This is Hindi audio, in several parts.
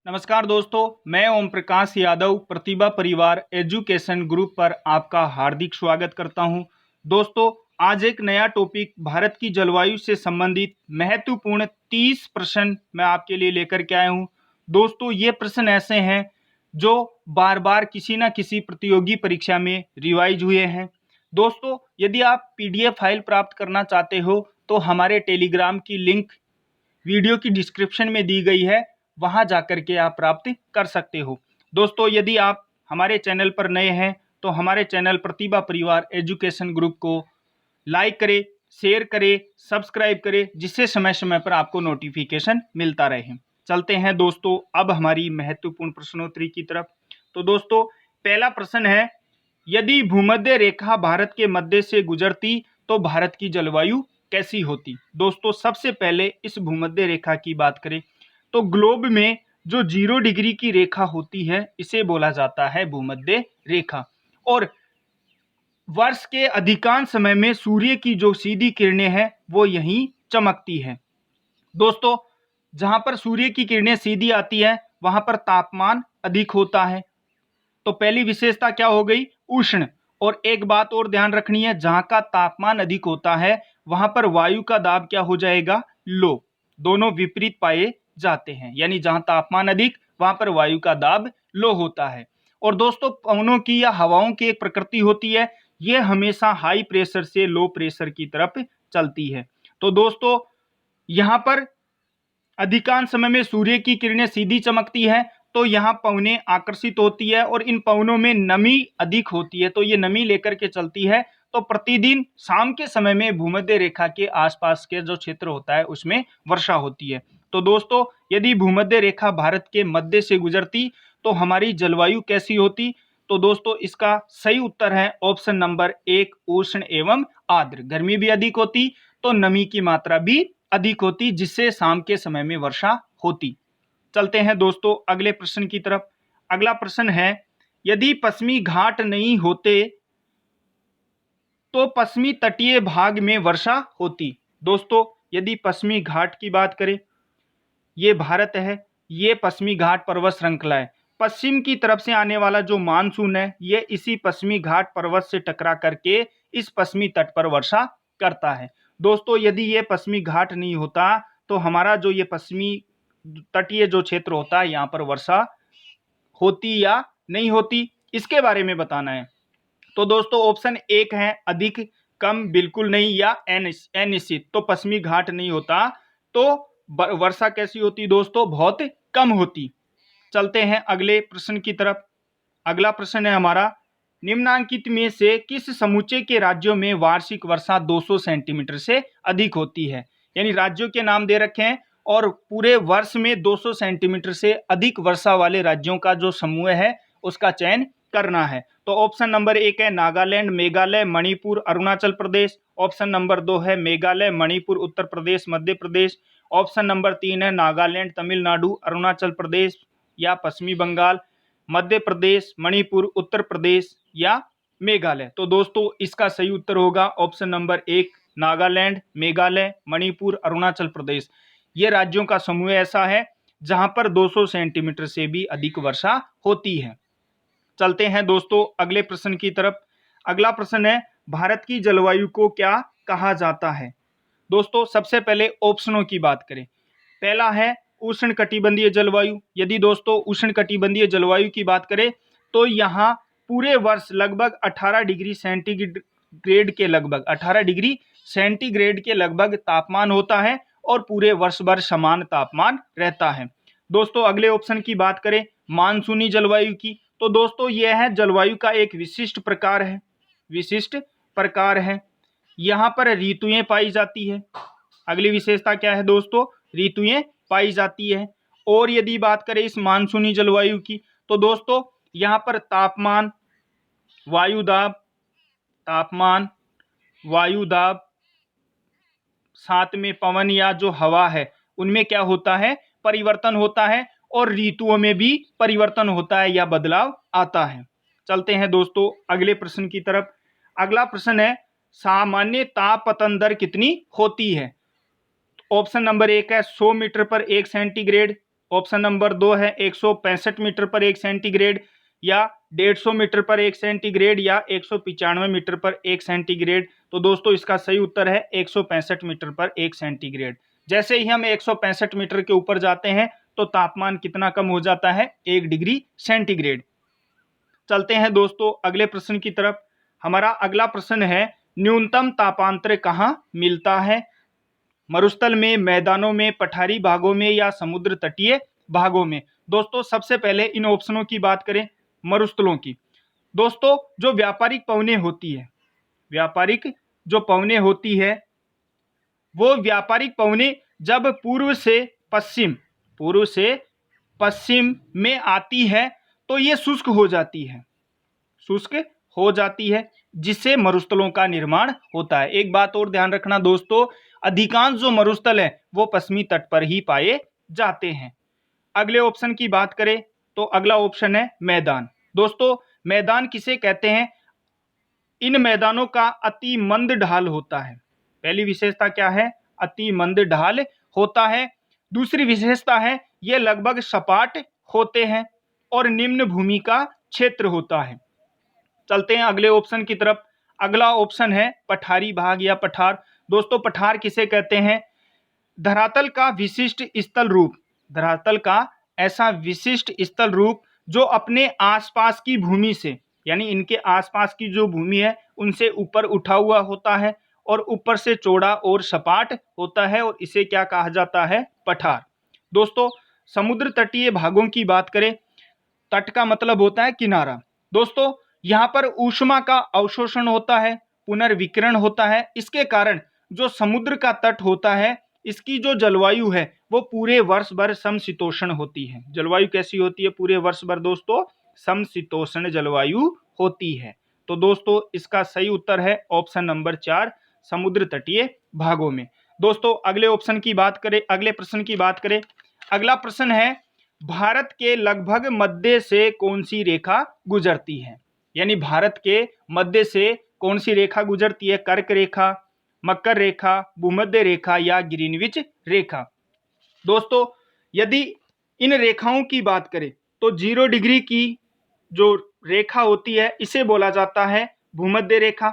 नमस्कार दोस्तों, मैं ओम प्रकाश यादव प्रतिभा परिवार एजुकेशन ग्रुप पर आपका हार्दिक स्वागत करता हूं। दोस्तों, आज एक नया टॉपिक भारत की जलवायु से संबंधित महत्वपूर्ण 30 प्रश्न मैं आपके लिए लेकर के आया हूं। दोस्तों, ये प्रश्न ऐसे हैं जो बार बार किसी न किसी प्रतियोगी परीक्षा में रिवाइज हुए हैं। दोस्तों, यदि आप PDF फाइल प्राप्त करना चाहते हो तो हमारे टेलीग्राम की लिंक वीडियो की डिस्क्रिप्शन में दी गई है, वहां जाकर के आप प्राप्त कर सकते हो। दोस्तों, यदि आप हमारे चैनल पर नए हैं तो हमारे चैनल प्रतिभा परिवार एजुकेशन ग्रुप को लाइक करें, शेयर करें, सब्सक्राइब करें, जिससे समय समय पर आपको नोटिफिकेशन मिलता रहे। चलते हैं दोस्तों अब हमारी महत्वपूर्ण प्रश्नोत्तरी की तरफ। तो दोस्तों, पहला प्रश्न है, यदि भूमध्य रेखा भारत के मध्य से गुजरती तो भारत की जलवायु कैसी होती। दोस्तों, सबसे पहले इस भूमध्य रेखा की बात करें तो ग्लोब में जो 0 डिग्री की रेखा होती है इसे बोला जाता है भूमध्य रेखा। और वर्ष के अधिकांश समय में सूर्य की जो सीधी किरणें हैं वो यहीं चमकती है। दोस्तों, जहां पर सूर्य की किरणें सीधी आती है वहां पर तापमान अधिक होता है। तो पहली विशेषता क्या हो गई? उष्ण। और एक बात और ध्यान रखनी है, जहां का तापमान अधिक होता है वहां पर वायु का दाब क्या हो जाएगा? लो। दोनों विपरीत पाए जाते हैं, यानी जहां तापमान अधिक वहां पर वायु का दाब लो होता है। और दोस्तों, पवनों की या हवाओं की एक प्रकृति होती है, यह हमेशा हाई प्रेशर से लो प्रेशर की तरफ चलती है। तो दोस्तों, यहां पर अधिकांश समय में सूर्य की किरणें सीधी चमकती है तो यहाँ पवनें आकर्षित होती है और इन पवनों में नमी अधिक होती है, तो ये नमी लेकर के चलती है। तो प्रतिदिन शाम के समय में भूमध्य रेखा के आसपास के जो क्षेत्र होता है उसमें वर्षा होती है। तो दोस्तों, यदि भूमध्य रेखा भारत के मध्य से गुजरती तो हमारी जलवायु कैसी होती? तो दोस्तों, इसका सही उत्तर है ऑप्शन नंबर 1, उष्ण एवं आर्द्र। गर्मी भी अधिक होती तो नमी की मात्रा भी अधिक होती, जिससे शाम के समय में वर्षा होती। चलते हैं दोस्तों अगले प्रश्न की तरफ। अगला प्रश्न है, यदि पश्चिमी घाट नहीं होते तो पश्चिमी तटीय भाग में वर्षा होती। दोस्तों, यदि पश्चिमी घाट की बात करें, ये भारत है, ये पश्चिमी घाट पर्वत श्रृंखला है। पश्चिम की तरफ से आने वाला जो मानसून है ये इसी पश्चिमी घाट पर्वत से टकरा करके इस पश्चिमी तट पर वर्षा करता है। दोस्तों, यदि ये पश्चिमी घाट नहीं होता तो हमारा जो ये पश्चिमी तटीय जो क्षेत्र होता है यहाँ पर वर्षा होती या नहीं होती, इसके बारे में बताना है। तो दोस्तों, ऑप्शन 1 है अधिक, कम, बिल्कुल नहीं या अनिश्चित। तो पश्चिमी घाट नहीं होता तो वर्षा कैसी होती दोस्तों? बहुत कम होती। चलते हैं अगले प्रश्न की तरफ। अगला प्रश्न है हमारा, निम्नांकित में से किस समूचे के राज्यों में वार्षिक वर्षा 200 सेंटीमीटर से अधिक होती है? यानी राज्यों के नाम दे रखे हैं और पूरे वर्ष में 200 सेंटीमीटर से अधिक वर्षा वाले राज्यों का जो समूह है उसका चयन करना है। तो ऑप्शन नंबर 1 है नागालैंड, मेघालय, मणिपुर, अरुणाचल प्रदेश। ऑप्शन नंबर 2 है मेघालय, मणिपुर, उत्तर प्रदेश, मध्य प्रदेश। ऑप्शन नंबर 3 है नागालैंड, तमिलनाडु, अरुणाचल प्रदेश या पश्चिमी बंगाल, मध्य प्रदेश, मणिपुर, उत्तर प्रदेश या मेघालय। तो दोस्तों, इसका सही उत्तर होगा ऑप्शन नंबर 1, नागालैंड, मेघालय, मणिपुर, अरुणाचल प्रदेश। ये राज्यों का समूह ऐसा है जहां पर 200 सेंटीमीटर से भी अधिक वर्षा होती है। चलते हैं दोस्तों अगले प्रश्न की तरफ। अगला प्रश्न है, भारत की जलवायु को क्या कहा जाता है? दोस्तों, सबसे पहले ऑप्शनों की बात करें। पहला है उष्णकटिबंधीय जलवायु। यदि दोस्तों उष्णकटिबंधीय जलवायु की बात करें तो यहाँ पूरे वर्ष लगभग 18 डिग्री सेंटीग्रेड के लगभग 18 डिग्री सेंटीग्रेड के लगभग तापमान होता है और पूरे वर्ष भर समान तापमान रहता है। दोस्तों, अगले ऑप्शन की बात करें मानसूनी जलवायु की, तो दोस्तों यह है जलवायु का एक विशिष्ट प्रकार है, विशिष्ट प्रकार है। यहाँ पर ऋतुएं पाई जाती है। अगली विशेषता क्या है दोस्तों? ऋतुएं पाई जाती है। और यदि बात करें इस मानसूनी जलवायु की तो दोस्तों यहाँ पर तापमान, वायुदाब, साथ में पवन या जो हवा है उनमें क्या होता है? परिवर्तन होता है और ऋतुओं में भी परिवर्तन होता है या बदलाव आता है। चलते हैं दोस्तों अगले प्रश्न की तरफ। अगला प्रश्न है, सामान्य तापपतन दर कितनी होती है? ऑप्शन नंबर 1 है 100 मीटर पर 1 सेंटीग्रेड। ऑप्शन नंबर 2 है 165 मीटर पर 1 सेंटीग्रेड, या 150 मीटर पर 1 सेंटीग्रेड, या 195 मीटर पर 1 सेंटीग्रेड। तो दोस्तों इसका सही उत्तर है 165 मीटर पर 1 सेंटीग्रेड। जैसे ही हम 165 मीटर के ऊपर जाते हैं तो तापमान कितना कम हो जाता है, 1 डिग्री सेंटीग्रेड। चलते हैं दोस्तों अगले प्रश्न की तरफ। हमारा अगला प्रश्न है न्यूनतम तापांतर कहाँ मिलता है? मरुस्थल में, मैदानों में, पठारी भागों में, या समुद्र तटीय भागों में। दोस्तों सबसे पहले इन ऑप्शनों की बात करें मरुस्थलों की। दोस्तों जो व्यापारिक पवने होती है, व्यापारिक जो पवने होती है, वो व्यापारिक पवने जब पूर्व से पश्चिम में आती है तो ये शुष्क हो जाती है, शुष्क हो जाती है, जिससे मरुस्थलों का निर्माण होता है। एक बात और ध्यान रखना दोस्तों, अधिकांश जो मरुस्थल है वो पश्चिमी तट पर ही पाए जाते हैं। अगले ऑप्शन की बात करें तो अगला ऑप्शन है मैदान। दोस्तों मैदान किसे कहते हैं? इन मैदानों का अति मंद ढाल होता है। पहली विशेषता क्या है? अति मंद ढाल होता है। दूसरी विशेषता है ये लगभग सपाट होते हैं और निम्न भूमि का क्षेत्र होता है। चलते हैं अगले ऑप्शन की तरफ। अगला ऑप्शन है पठारी भाग या पठार। दोस्तों पठार किसे कहते हैं? धरातल का विशिष्ट स्थल रूप, धरातल का ऐसा विशिष्ट स्थल रूप जो अपने आसपास की भूमि से, यानी इनके आसपास की जो भूमि है उनसे ऊपर उठा हुआ होता है और ऊपर से चौड़ा और सपाट होता है, और इसे क्या कहा जाता है? पठार। दोस्तों समुद्र तटीय भागों की बात करें, तट का मतलब होता है किनारा। दोस्तों यहाँ पर ऊष्मा का अवशोषण होता है, पुनर्विकिरण होता है। इसके कारण जो समुद्र का तट होता है इसकी जो जलवायु है वो पूरे वर्ष भर समशीतोष्ण होती है। जलवायु कैसी होती है? पूरे वर्ष भर दोस्तों समशीतोष्ण जलवायु होती है। तो दोस्तों इसका सही उत्तर है ऑप्शन नंबर 4, समुद्र तटीय भागों में। दोस्तों अगले ऑप्शन की बात करें, अगले प्रश्न की बात करें। अगला प्रश्न है भारत के लगभग मध्य से कौन सी रेखा गुजरती है? यानी भारत के मध्य से कौन सी रेखा गुजरती है? कर्क रेखा, मकर रेखा, भूमध्य रेखा, या ग्रीनविच रेखा। दोस्तों यदि इन रेखाओं की बात करें तो 0 डिग्री की जो रेखा होती है इसे बोला जाता है भूमध्य रेखा।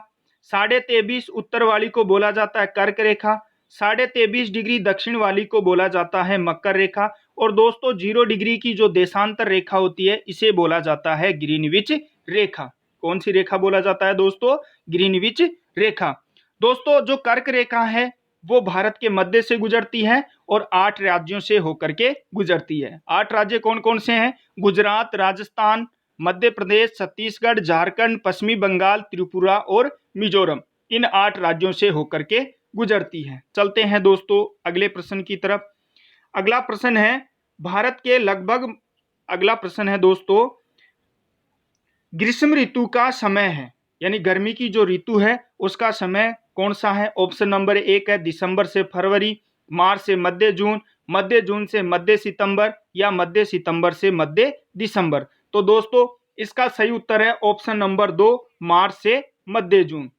23.5 उत्तर वाली को बोला जाता है कर्क रेखा। 23.5 डिग्री दक्षिण वाली को बोला जाता है मकर रेखा। और दोस्तों 0 डिग्री की जो देशांतर रेखा होती है इसे बोला जाता है ग्रीनविच रेखा। कौन सी रेखा बोला जाता है दोस्तों? ग्रीनविच रेखा। दोस्तों जो कर्क रेखा है वो भारत के मध्य से गुजरती है और 8 राज्यों से होकर के गुजरती है। 8 राज्य कौन कौन से हैं? गुजरात, राजस्थान, मध्य प्रदेश, छत्तीसगढ़, झारखंड, पश्चिमी बंगाल, त्रिपुरा और मिजोरम। इन 8 राज्यों से होकर के गुजरती है। चलते हैं दोस्तों अगले प्रश्न की तरफ। अगला प्रश्न है भारत के लगभग, अगला प्रश्न है दोस्तों ग्रीष्म ऋतु का समय है, यानी गर्मी की जो ऋतु है उसका समय कौन सा है? ऑप्शन नंबर 1 है दिसंबर से फरवरी, मार्च से मध्य जून, मध्य जून से मध्य सितंबर, या मध्य सितंबर से मध्य दिसंबर। तो दोस्तों इसका सही उत्तर है ऑप्शन नंबर 2, मार्च से मध्य जून।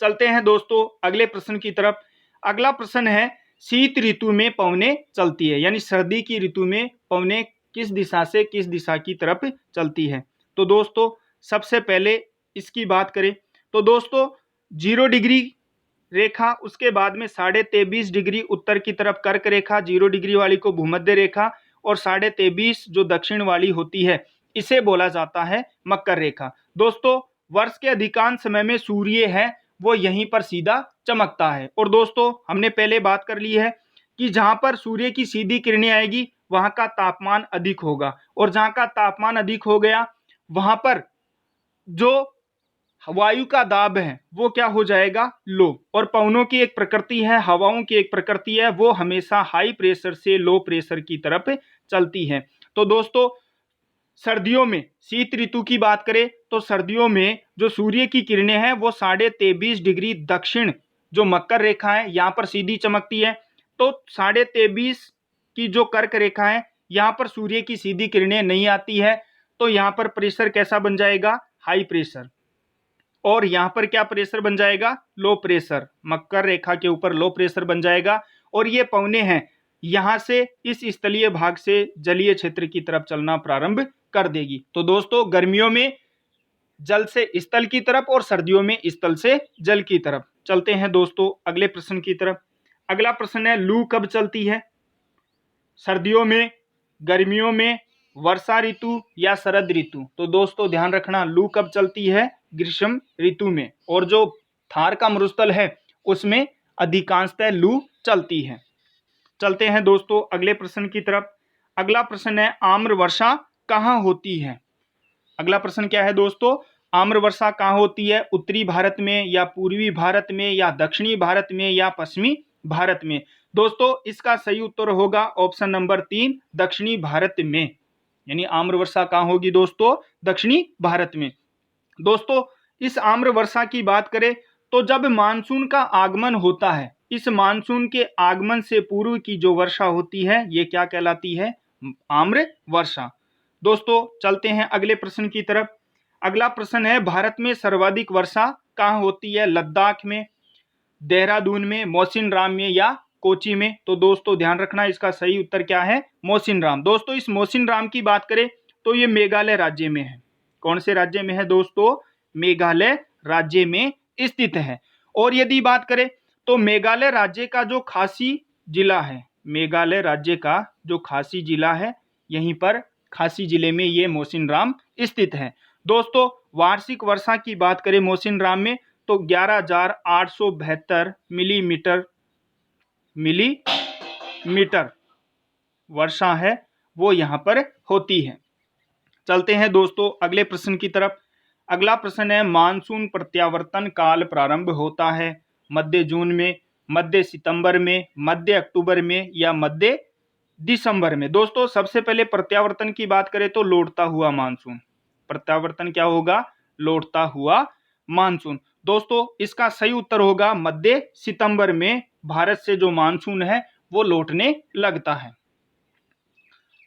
चलते हैं दोस्तों अगले प्रश्न की तरफ। अगला प्रश्न है शीत ऋतु में पवनें चलती है, यानी सर्दी की ऋतु में पवनें किस दिशा से किस दिशा की तरफ चलती है? तो दोस्तों सबसे पहले इसकी बात करें तो दोस्तों 0 डिग्री रेखा, उसके बाद में 23.5 डिग्री उत्तर की तरफ कर्क रेखा, 0 डिग्री वाली को भूमध्य रेखा, और 23.5 जो दक्षिण वाली होती है इसे बोला जाता है मकर रेखा। दोस्तों वर्ष के अधिकांश समय में सूर्य है वो यहीं पर सीधा चमकता है। और दोस्तों हमने पहले बात कर ली है कि जहां पर सूर्य की सीधी किरणें आएगी वहां का तापमान अधिक होगा, और जहां का तापमान अधिक हो गया वहां पर जो वायु का दाब है वो क्या हो जाएगा? लो। और पवनों की एक प्रकृति है, हवाओं की एक प्रकृति है, वो हमेशा हाई प्रेशर से लो प्रेशर की तरफ चलती है। तो दोस्तों सर्दियों में, शीत ऋतु की बात करें तो सर्दियों में जो सूर्य की किरणें हैं वो 23.5 डिग्री दक्षिण जो मकर रेखा है यहाँ पर सीधी चमकती है। तो 23.5 की जो कर्क रेखा है यहाँ पर सूर्य की सीधी किरणें नहीं आती है, तो यहाँ पर प्रेशर कैसा बन जाएगा? High pressure. और यहाँ पर क्या प्रेशर बन जाएगा? Low pressure. मकर रेखा के ऊपर लो प्रेशर बन जाएगा। और ये पवने हैं यहां से इस स्थलीय भाग से जलीय क्षेत्र की तरफ चलना प्रारंभ कर देगी। तो दोस्तों गर्मियों में जल से स्थल की तरफ और सर्दियों में स्थल से जल की तरफ। चलते हैं दोस्तों अगले प्रश्न की तरफ। अगला प्रश्न है लू कब चलती है? सर्दियों में, गर्मियों में, वर्षा ऋतु या शरद ऋतु? तो दोस्तों ध्यान रखना, लू कब चलती है? ग्रीष्म ऋतु में। और जो थार का मरुस्थल है उसमें अधिकांशतः लू चलती है। चलते हैं दोस्तों अगले प्रश्न की तरफ। अगला प्रश्न है आम्र वर्षा कहाँ होती है? अगला प्रश्न क्या है दोस्तों? आम्र वर्षा कहाँ होती है? उत्तरी भारत में या पूर्वी भारत में या दक्षिणी भारत में या पश्चिमी भारत में? दोस्तों इसका सही उत्तर होगा ऑप्शन नंबर 3, दक्षिणी भारत में। यानी आम्र वर्षा कहाँ होगी दोस्तों? दक्षिणी भारत में। दोस्तों इस आम्र वर्षा की बात करें तो जब मानसून का आगमन होता है, इस मानसून के आगमन से पूर्व की जो वर्षा होती है ये क्या कहलाती है? आम्र वर्षा। दोस्तों चलते हैं अगले प्रश्न की तरफ। अगला प्रश्न है भारत में सर्वाधिक वर्षा कहाँ होती है? लद्दाख में, देहरादून में, मौसिनराम में या कोची में? तो दोस्तों ध्यान रखना इसका सही उत्तर क्या है? मौसिनराम। दोस्तों इस मौसिनराम की बात करें तो ये मेघालय राज्य में है। कौन से राज्य में है दोस्तों? मेघालय राज्य में स्थित है। और यदि बात करें तो मेघालय राज्य का जो खासी जिला है, मेघालय राज्य का जो खासी जिला है, यहीं पर खासी जिले में ये मौसिनराम स्थित है। दोस्तों वार्षिक वर्षा की बात करें मौसिनराम में तो 11,872 मिलीमीटर वर्षा है वो यहाँ पर होती है। चलते हैं दोस्तों अगले प्रश्न की तरफ। अगला प्रश्न है मानसून प्रत्यावर्तन काल प्रारंभ होता है मध्य जून में, मध्य सितंबर में, मध्य अक्टूबर में या मध्य दिसंबर में? दोस्तों सबसे पहले प्रत्यावर्तन की बात करें तो लौटता हुआ मानसून। प्रत्यावर्तन क्या होगा? लौटता हुआ मानसून। दोस्तों इसका सही उत्तर होगा मध्य सितंबर में भारत से जो मानसून है वो लौटने लगता है।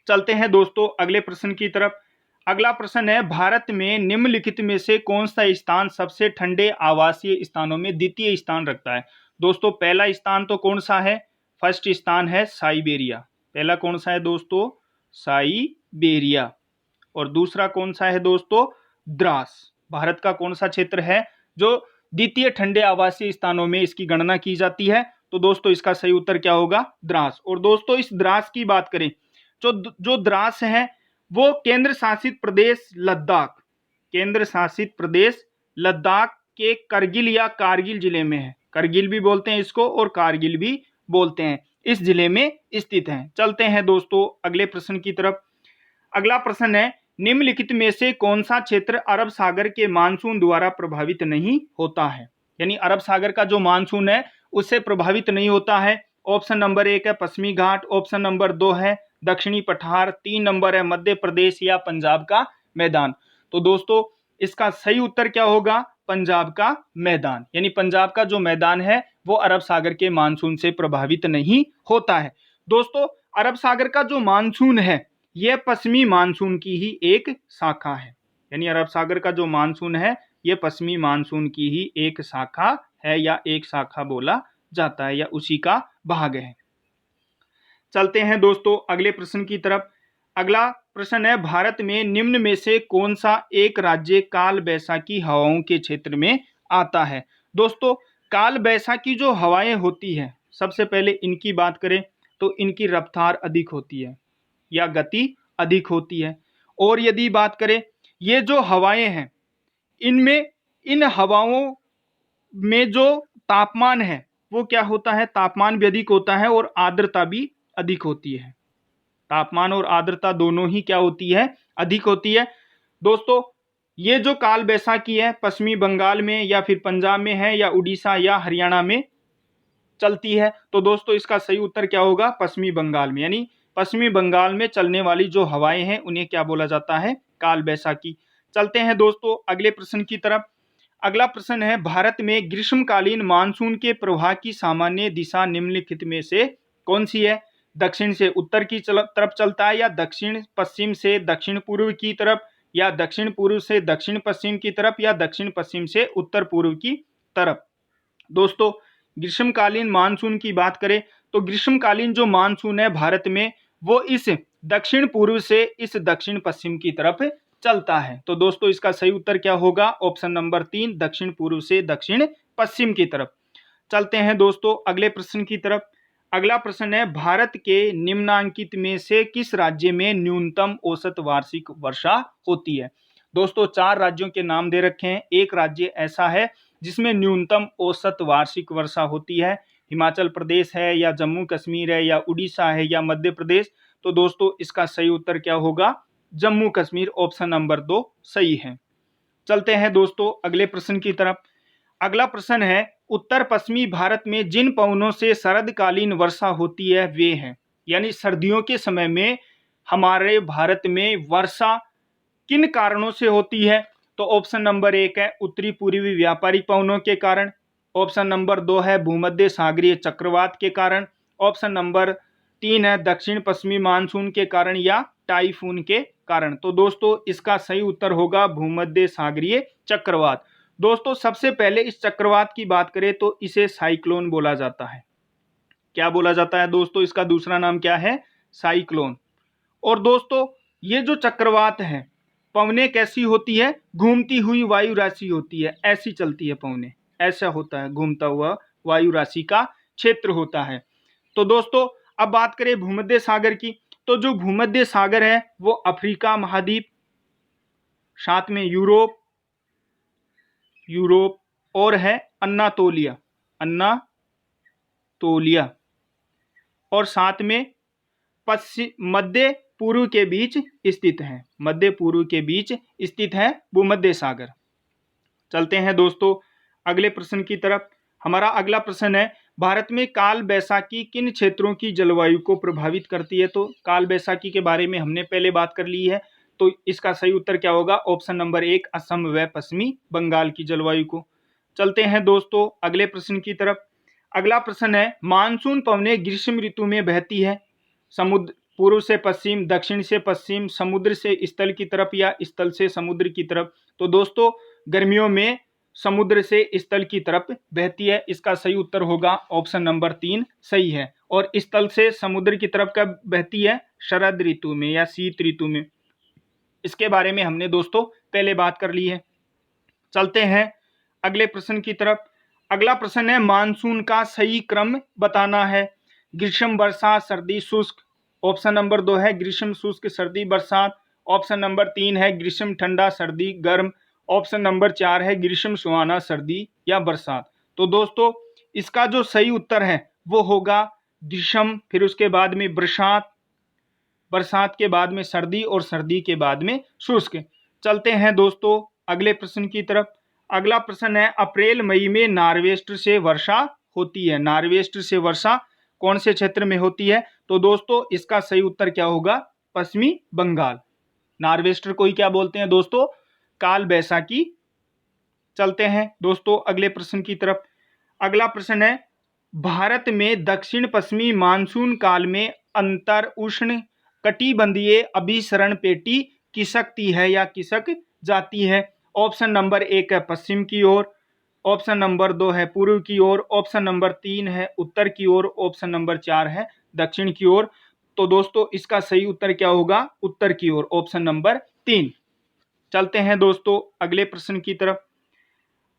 चलते हैं दोस्तों अगले प्रश्न की तरफ। अगला प्रश्न है भारत में निम्नलिखित में से कौन सा स्थान सबसे ठंडे आवासीय स्थानों में द्वितीय स्थान रखता है? दोस्तों पहला स्थान तो कौन सा है? फर्स्ट स्थान है साइबेरिया। पहला कौन सा है दोस्तों? साइबेरिया। और दूसरा कौन सा है दोस्तों? द्रास। भारत का कौन सा क्षेत्र है जो द्वितीय ठंडे आवासीय स्थानों में इसकी गणना की जाती है? तो दोस्तों इसका सही उत्तर क्या होगा? द्रास। और दोस्तों इस द्रास की बात करें जो द्रास है वो केंद्र शासित प्रदेश लद्दाख, केंद्र शासित प्रदेश लद्दाख के करगिल या कारगिल जिले में है। करगिल भी बोलते हैं इसको और कारगिल भी बोलते हैं, इस जिले में स्थित है। चलते हैं दोस्तों अगले प्रश्न की तरफ। अगला प्रश्न है निम्नलिखित में से कौन सा क्षेत्र अरब सागर के मानसून द्वारा प्रभावित नहीं होता है? यानी अरब सागर का जो मानसून है उससे प्रभावित नहीं होता है। ऑप्शन नंबर 1 है पश्चिमी घाट, ऑप्शन नंबर 2 है दक्षिणी पठार, 3 नंबर है मध्य प्रदेश या पंजाब का मैदान। तो दोस्तों इसका सही उत्तर क्या होगा? पंजाब का मैदान। यानी पंजाब का जो मैदान है वो अरब सागर के मानसून से प्रभावित नहीं होता है। दोस्तों अरब सागर का जो मानसून है यह पश्चिमी मानसून की ही एक शाखा है। यानी अरब सागर का जो मानसून है यह पश्चिमी मानसून की ही एक शाखा है या एक शाखा बोला जाता है या उसी का भाग है। चलते हैं दोस्तों अगले प्रश्न की तरफ। अगला प्रश्न है भारत में निम्न में से कौन सा एक राज्य काल बैसाखी हवाओं के क्षेत्र में आता है? दोस्तों काल बैसाखी जो हवाएं होती है सबसे पहले इनकी बात करें तो इनकी रफ्तार अधिक होती है या गति अधिक होती है। और यदि बात करें ये जो हवाएं हैं इनमें, इन हवाओं में जो तापमान है वो क्या होता है? तापमान भी अधिक होता है और आर्द्रता भी अधिक होती है। तापमान और आर्द्रता दोनों ही क्या होती है? अधिक होती है। दोस्तों ये जो काल बैसाखी है पश्चिमी बंगाल में या फिर पंजाब में है या उड़ीसा या हरियाणा में चलती है। तो दोस्तों इसका सही उत्तर क्या होगा? पश्चिमी बंगाल में। यानी पश्चिमी बंगाल में चलने वाली जो हवाएं हैं उन्हें क्या बोला जाता है? काल बैसाखी। चलते हैं दोस्तों अगले प्रश्न की तरफ। अगला प्रश्न है भारत में ग्रीष्मकालीन मानसून के प्रवाह की सामान्य दिशा निम्नलिखित में से कौन सी है? दक्षिण से उत्तर की तरफ चलता है या दक्षिण पश्चिम से दक्षिण पूर्व की तरफ या दक्षिण पूर्व से दक्षिण पश्चिम की तरफ या दक्षिण पश्चिम से उत्तर पूर्व की तरफ? दोस्तों ग्रीष्मकालीन मानसून की बात करें तो ग्रीष्मकालीन जो मानसून है भारत में वो इस दक्षिण पूर्व से इस दक्षिण पश्चिम की तरफ चलता है। तो दोस्तों इसका सही उत्तर क्या होगा? ऑप्शन नंबर 3 दक्षिण पूर्व से दक्षिण पश्चिम की तरफ। चलते हैं दोस्तों अगले प्रश्न की तरफ। अगला प्रश्न है भारत के निम्नांकित में से किस राज्य में न्यूनतम औसत वार्षिक वर्षा होती है? दोस्तों 4 राज्यों के नाम दे रखे हैं। एक राज्य ऐसा है जिसमें न्यूनतम औसत वार्षिक वर्षा होती है। हिमाचल प्रदेश है या जम्मू कश्मीर है या उड़ीसा है या मध्य प्रदेश। तो दोस्तों इसका सही उत्तर क्या होगा? जम्मू कश्मीर, ऑप्शन नंबर 2 सही है। चलते हैं दोस्तों अगले प्रश्न की तरफ। अगला प्रश्न है उत्तर पश्चिमी भारत में जिन पवनों से शरदकालीन वर्षा होती है वे हैं, यानी सर्दियों के समय में हमारे भारत में वर्षा किन कारणों से होती है? तो ऑप्शन नंबर 1 है उत्तरी पूर्वी व्यापारिक पवनों के कारण, ऑप्शन नंबर 2 है भूमध्य सागरीय चक्रवात के कारण, ऑप्शन नंबर 3 है दक्षिण पश्चिमी मानसून के कारण या टाइफून के कारण। तो दोस्तों इसका सही उत्तर होगा भूमध्य सागरीय चक्रवात। दोस्तों सबसे पहले इस चक्रवात की बात करें तो इसे साइक्लोन बोला जाता है। क्या बोला जाता है दोस्तों? इसका दूसरा नाम क्या है? साइक्लोन। और दोस्तों ये जो चक्रवात है पवने कैसी होती है? घूमती हुई वायु राशि होती है, ऐसी चलती है पवने, ऐसा होता है, घूमता हुआ वायु राशि का क्षेत्र होता है। तो दोस्तों अब बात करें भूमध्य सागर की, तो जो भूमध्य सागर है वो अफ्रीका महाद्वीप, साथ में यूरोप और है अन्नातोलिया और साथ में मध्य पूर्व के बीच स्थित है, मध्य पूर्व के बीच स्थित है भूमध्य सागर। चलते हैं दोस्तों अगले प्रश्न की तरफ। हमारा अगला प्रश्न है भारत में काल बैसाखी किन क्षेत्रों की जलवायु को प्रभावित करती है? तो काल बैसाखी के बारे में हमने पहले बात कर ली है, तो इसका सही उत्तर क्या होगा? ऑप्शन नंबर 1 असम व पश्चिमी बंगाल की जलवायु को। चलते हैं दोस्तों अगले प्रश्न की तरफ। अगला प्रश्न है मानसून पवनें ग्रीष्म ऋतु में बहती है समुद्र पूर्व से पश्चिम, दक्षिण से पश्चिम, समुद्र से स्थल की तरफ या स्थल से समुद्र की तरफ। तो दोस्तों गर्मियों में समुद्र से स्थल की तरफ बहती है। इसका सही उत्तर होगा ऑप्शन नंबर 3 सही है। और स्थल से समुद्र की तरफ कब बहती है? शरद ऋतु में या शीत ऋतु में। इसके बारे में हमने दोस्तों पहले बात कर ली है। चलते हैं अगले प्रश्न की तरफ। अगला प्रश्न है मानसून का सही क्रम बताना है। ग्रीष्म, बरसात, सर्दी, शुष्क। ऑप्शन नंबर 2 है ग्रीष्म, शुष्क, सर्दी, बरसात। ऑप्शन नंबर 3 है ग्रीष्म, ठंडा, सर्दी, गर्म। ऑप्शन नंबर 4 है ग्रीष्म, सुहाना, सर्दी या बरसात। तो दोस्तों इसका जो सही उत्तर है वो होगा ग्रीष्म, फिर उसके बाद में बरसात, बरसात के बाद में सर्दी और सर्दी के बाद में शुष्क। चलते हैं दोस्तों अगले प्रश्न की तरफ। अगला प्रश्न है अप्रैल मई में नार्वेस्टर से वर्षा होती है। नार्वेस्टर से वर्षा कौन से क्षेत्र में होती है? तो दोस्तों इसका सही उत्तर क्या होगा? पश्चिमी बंगाल। नार्वेस्टर को ही क्या बोलते हैं दोस्तों? काल बैसाखी। चलते हैं दोस्तों अगले प्रश्न की तरफ। अगला प्रश्न है भारत में दक्षिण पश्चिमी मानसून काल में अंतर उष्ण कटिबंधीय अभिसरण पेटी खिसकती है या खिसक जाती है? ऑप्शन नंबर 1 है पश्चिम की ओर, ऑप्शन नंबर 2 है पूर्व की ओर, ऑप्शन नंबर 3 है उत्तर की ओर, ऑप्शन नंबर 4 है दक्षिण की ओर। तो दोस्तों इसका सही उत्तर क्या होगा? उत्तर की ओर, ऑप्शन नंबर 3। चलते हैं दोस्तों अगले प्रश्न की तरफ।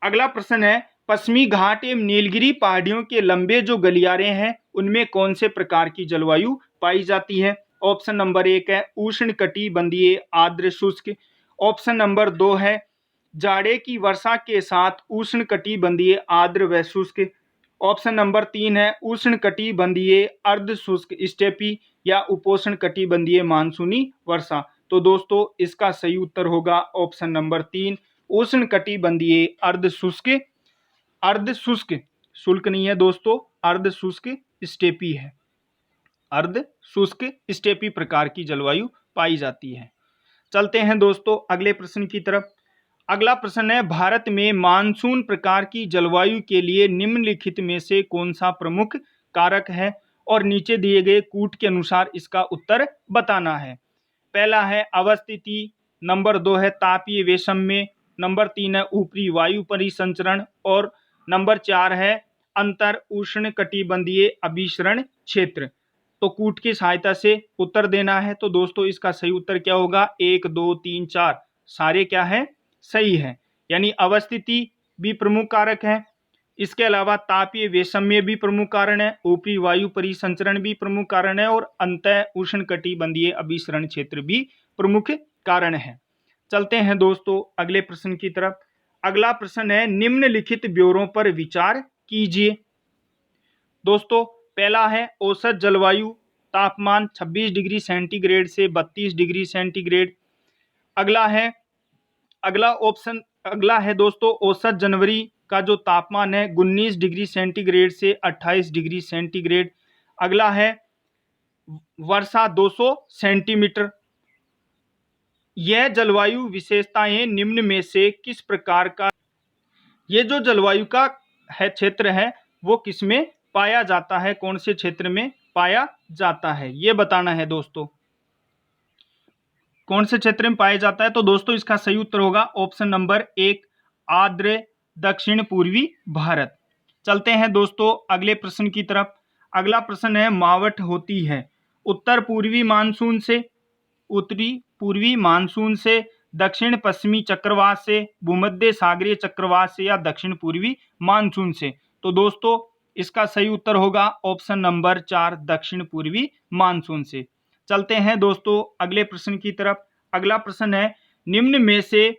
अगला प्रश्न है पश्चिमी घाट एवं नीलगिरी पहाड़ियों के लंबे जो गलियारे हैं उनमें कौन से प्रकार की जलवायु पाई जाती है? ऑप्शन नंबर 1 है उष्ण कटिबंधीय आर्द्र शुष्क, ऑप्शन नंबर 2 है जाड़े की वर्षा के साथ उष्ण कटिबंधीय आर्द्र व शुष्क, ऑप्शन नंबर 3 है उष्ण कटिबंधीय अर्ध शुष्क स्टेपी या उपोष्ण कटिबंधीय मानसूनी वर्षा। तो दोस्तों इसका सही उत्तर होगा ऑप्शन नंबर 3 उष्ण कटिबंधीय अर्ध शुष्क, शुष्क नहीं है दोस्तों, अर्ध शुष्क स्टेपी है, अर्ध शुष्क स्टेपी प्रकार की जलवायु पाई जाती है। चलते हैं दोस्तों अगले प्रश्न की तरफ। अगला प्रश्न है भारत में मानसून प्रकार की जलवायु के लिए निम्नलिखित में से कौन सा प्रमुख कारक है? और नीचे दिए गए कूट के अनुसार इसका उत्तर बताना है। पहला है अवस्थिति, नंबर 2 है तापीय वैषम्य, नंबर 3 है ऊपरी वायु परिसंचरण और नंबर 4 है अंतर उष्ण कटिबंधीय अभिसरण क्षेत्र। तो कूट की सहायता से उत्तर देना है। तो दोस्तों इसका सही उत्तर क्या होगा? 1, 2, 3, 4 सारे क्या है? सही है। यानी अवस्थिति भी प्रमुख कारक है। इसके अलावा तापीय वैषम्य भी प्रमुख कारण है, ऊपरी वायु परिसंचरण भी प्रमुख कारण है और अंतः उष्णकटिबंधीय अभिसरण क्षेत्र भी प्रमुख कारण है। चलते हैं दोस्तों अगले प्रश्न की तरफ। अगला प्रश्न है, निम्नलिखित ब्यौरों पर विचार कीजिए। दोस्तों पहला है औसत जलवायु तापमान 26 डिग्री सेंटीग्रेड से 32 डिग्री सेंटीग्रेड। अगला है दोस्तों औसत जनवरी का जो तापमान है 19 डिग्री सेंटीग्रेड से 28 डिग्री सेंटीग्रेड। अगला है वर्षा 200 सेंटीमीटर। यह जलवायु विशेषताएं निम्न में से किस प्रकार का, ये जो जलवायु का है क्षेत्र है वो किस में पाया जाता है, कौन से क्षेत्र में पाया जाता है, ये बताना है दोस्तों। कौन से क्षेत्र में पाया जाता है? तो दोस्तों इसका सही उत्तर होगा ऑप्शन नंबर 1, आर्द्र दक्षिण पूर्वी भारत। चलते हैं दोस्तों अगले प्रश्न की तरफ। अगला प्रश्न है, मावठ होती है उत्तर पूर्वी मानसून से, उत्तरी पूर्वी मानसून से, दक्षिण पश्चिमी चक्रवात से, भूमध्य सागरीय चक्रवात से या दक्षिण पूर्वी मानसून से। तो दोस्तों इसका सही उत्तर होगा ऑप्शन नंबर 4, दक्षिण पूर्वी मानसून से। चलते हैं दोस्तों अगले प्रश्न की तरफ। अगला प्रश्न है, निम्न में से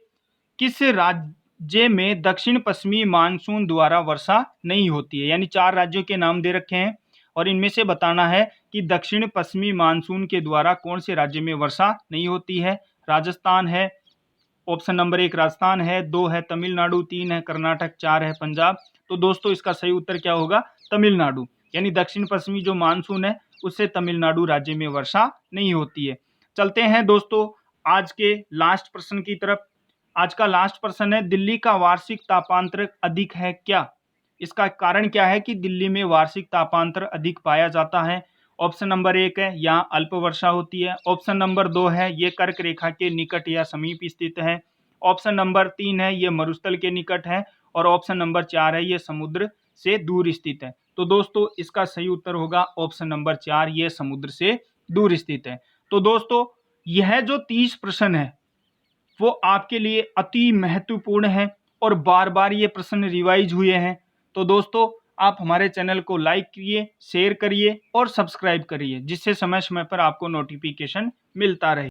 किस राज्य में दक्षिण पश्चिमी मानसून द्वारा वर्षा नहीं होती है? यानी 4 राज्यों के नाम दे रखे हैं और इनमें से बताना है कि दक्षिण पश्चिमी मानसून के द्वारा कौन से राज्य में वर्षा नहीं होती है। राजस्थान है, ऑप्शन नंबर 1 राजस्थान है, 2 है तमिलनाडु, 3 है कर्नाटक, 4 है पंजाब। तो दोस्तों इसका सही उत्तर क्या होगा? तमिलनाडु। यानी दक्षिण पश्चिमी जो मानसून है उससे तमिलनाडु राज्य में वर्षा नहीं होती है। चलते हैं दोस्तों आज के लास्ट प्रश्न की तरफ। आज का लास्ट प्रश्न है, दिल्ली का वार्षिक तापांतर अधिक है क्या? इसका कारण क्या है कि दिल्ली में वार्षिक तापांतर अधिक पाया जाता है? ऑप्शन नंबर 1 है यहाँ अल्प वर्षा होती है। ऑप्शन नंबर 2 है ये कर्क रेखा के निकट या समीप स्थित है। ऑप्शन नंबर 3 है ये मरुस्थल के निकट है और ऑप्शन नंबर 4 है ये समुद्र से दूर स्थित है। तो दोस्तों इसका सही उत्तर होगा ऑप्शन नंबर 4, ये समुद्र से दूर स्थित है। तो दोस्तों यह जो 30 प्रश्न है वो आपके लिए अति महत्वपूर्ण है और बार बार ये प्रश्न रिवाइज हुए हैं। तो दोस्तों आप हमारे चैनल को लाइक करिए, शेयर करिए और सब्सक्राइब करिए, जिससे समय समय पर आपको नोटिफिकेशन मिलता रहे।